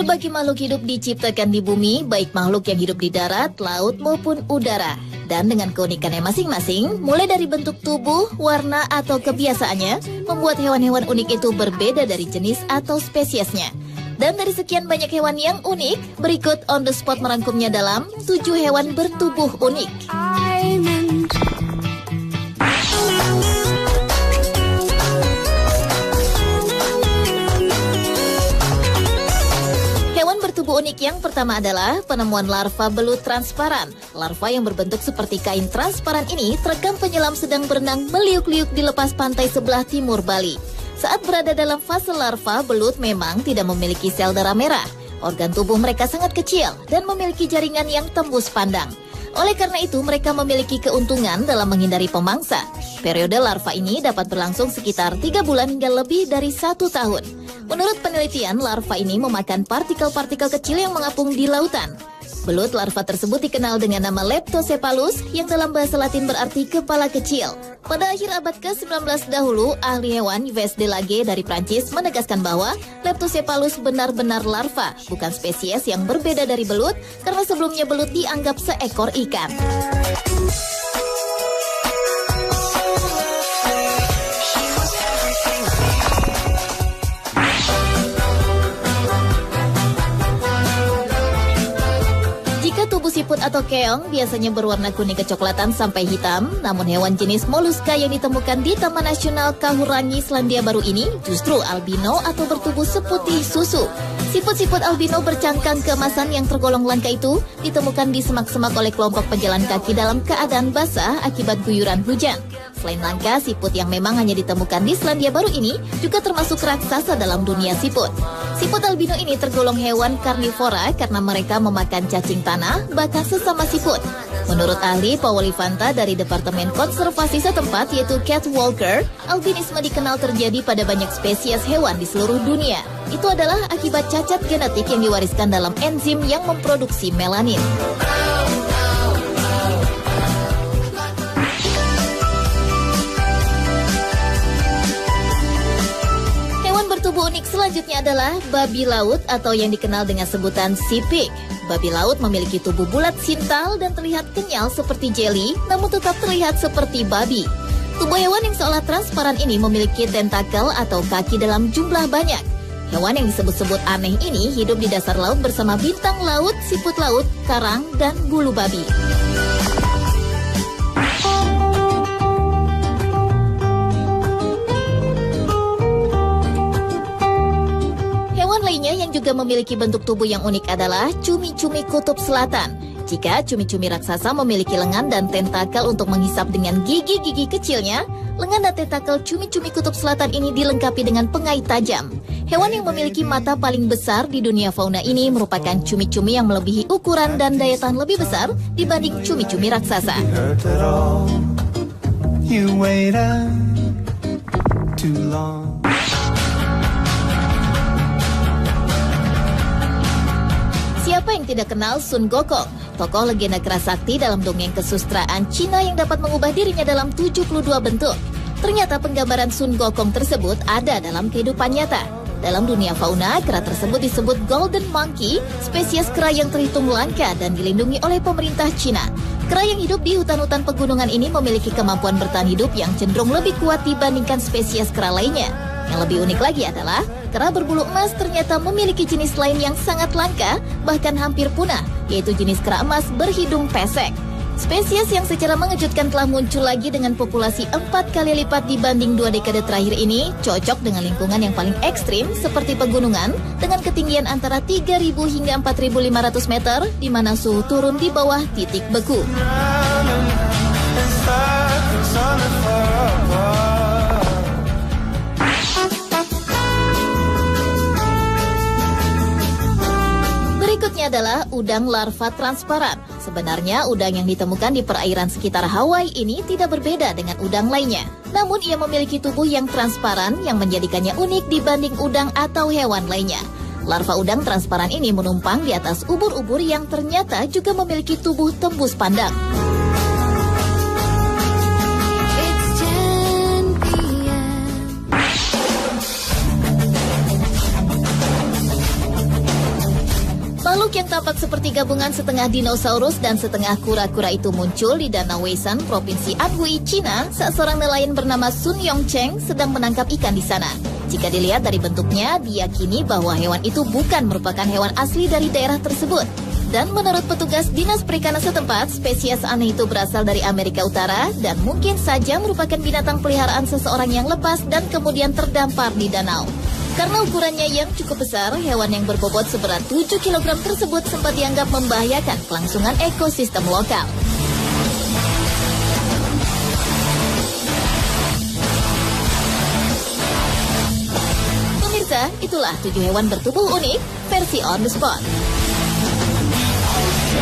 Berbagai makhluk hidup diciptakan di bumi, baik makhluk yang hidup di darat, laut maupun udara. Dan dengan keunikannya masing-masing, mulai dari bentuk tubuh, warna atau kebiasaannya, membuat hewan-hewan unik itu berbeda dari jenis atau spesiesnya. Dan dari sekian banyak hewan yang unik, berikut On The Spot merangkumnya dalam 7 hewan bertubuh unik. Hewan bertubuh unik yang pertama adalah penemuan larva belut transparan. Larva yang berbentuk seperti kain transparan ini terekam penyelam sedang berenang meliuk-liuk di lepas pantai sebelah timur Bali. Saat berada dalam fase larva, belut memang tidak memiliki sel darah merah. Organ tubuh mereka sangat kecil dan memiliki jaringan yang tembus pandang. Oleh karena itu, mereka memiliki keuntungan dalam menghindari pemangsa. Periode larva ini dapat berlangsung sekitar 3 bulan hingga lebih dari 1 tahun. Menurut penelitian, larva ini memakan partikel-partikel kecil yang mengapung di lautan. Belut larva tersebut dikenal dengan nama Leptocephalus yang dalam bahasa Latin berarti kepala kecil. Pada akhir abad ke-19 dahulu, ahli hewan Yves Delage dari Prancis menegaskan bahwa Leptocephalus benar-benar larva, bukan spesies yang berbeda dari belut, karena sebelumnya belut dianggap seekor ikan. Siput atau keong biasanya berwarna kuning kecoklatan sampai hitam, namun hewan jenis moluska yang ditemukan di Taman Nasional Kahurangi, Selandia Baru ini justru albino atau bertubuh seputih susu. Siput-siput albino bercangkang keemasan yang tergolong langka itu ditemukan di semak-semak oleh kelompok pejalan kaki dalam keadaan basah akibat guyuran hujan. Selain langka, siput yang memang hanya ditemukan di Selandia Baru ini juga termasuk raksasa dalam dunia siput. Siput albino ini tergolong hewan karnivora karena mereka memakan cacing tanah, bahkan sesama siput. Menurut ahli Pauwolivanta dari Departemen Konservasi setempat yaitu Cat Walker, albinisme dikenal terjadi pada banyak spesies hewan di seluruh dunia. Itu adalah akibat cacat genetik yang diwariskan dalam enzim yang memproduksi melanin. Bertubuh unik selanjutnya adalah babi laut atau yang dikenal dengan sebutan sea pig. Babi laut memiliki tubuh bulat sintal dan terlihat kenyal seperti jelly, namun tetap terlihat seperti babi. Tubuh hewan yang seolah transparan ini memiliki tentakel atau kaki dalam jumlah banyak. Hewan yang disebut-sebut aneh ini hidup di dasar laut bersama bintang laut, siput laut, karang, dan bulu babi. Lainnya yang juga memiliki bentuk tubuh yang unik adalah cumi-cumi kutub selatan. Jika cumi-cumi raksasa memiliki lengan dan tentakel untuk menghisap dengan gigi-gigi kecilnya, lengan dan tentakel cumi-cumi kutub selatan ini dilengkapi dengan pengait tajam. Hewan yang memiliki mata paling besar di dunia fauna ini merupakan cumi-cumi yang melebihi ukuran dan daya tahan lebih besar dibanding cumi-cumi raksasa. Siapa yang tidak kenal Sun Gokong, tokoh legenda keras sakti dalam dongeng kesustraan Cina yang dapat mengubah dirinya dalam 72 bentuk. Ternyata penggambaran Sun Gokong tersebut ada dalam kehidupan nyata. Dalam dunia fauna, kera tersebut disebut Golden Monkey, spesies kera yang terhitung langka dan dilindungi oleh pemerintah Cina. Kera yang hidup di hutan-hutan pegunungan ini memiliki kemampuan bertahan hidup yang cenderung lebih kuat dibandingkan spesies kera lainnya. Yang lebih unik lagi adalah, kera berbulu emas ternyata memiliki jenis lain yang sangat langka, bahkan hampir punah, yaitu jenis kera emas berhidung pesek. Spesies yang secara mengejutkan telah muncul lagi dengan populasi 4 kali lipat dibanding 2 dekade terakhir ini, cocok dengan lingkungan yang paling ekstrim seperti pegunungan, dengan ketinggian antara 3.000 hingga 4.500 meter, di mana suhu turun di bawah titik beku. Berikutnya adalah udang larva transparan. Sebenarnya udang yang ditemukan di perairan sekitar Hawaii ini tidak berbeda dengan udang lainnya. Namun ia memiliki tubuh yang transparan yang menjadikannya unik dibanding udang atau hewan lainnya. Larva udang transparan ini menumpang di atas ubur-ubur yang ternyata juga memiliki tubuh tembus pandang. tampak seperti gabungan setengah dinosaurus dan setengah kura-kura itu muncul di Danau Weisan, Provinsi Anhui, Cina, saat seorang nelayan bernama Sun Yongcheng sedang menangkap ikan di sana. Jika dilihat dari bentuknya, diyakini bahwa hewan itu bukan merupakan hewan asli dari daerah tersebut. Dan menurut petugas Dinas Perikanan setempat, spesies aneh itu berasal dari Amerika Utara dan mungkin saja merupakan binatang peliharaan seseorang yang lepas dan kemudian terdampar di danau. Karena ukurannya yang cukup besar, hewan yang berbobot seberat 7 kg tersebut sempat dianggap membahayakan kelangsungan ekosistem lokal. Pemirsa, itulah 7 hewan bertubuh unik versi On The Spot.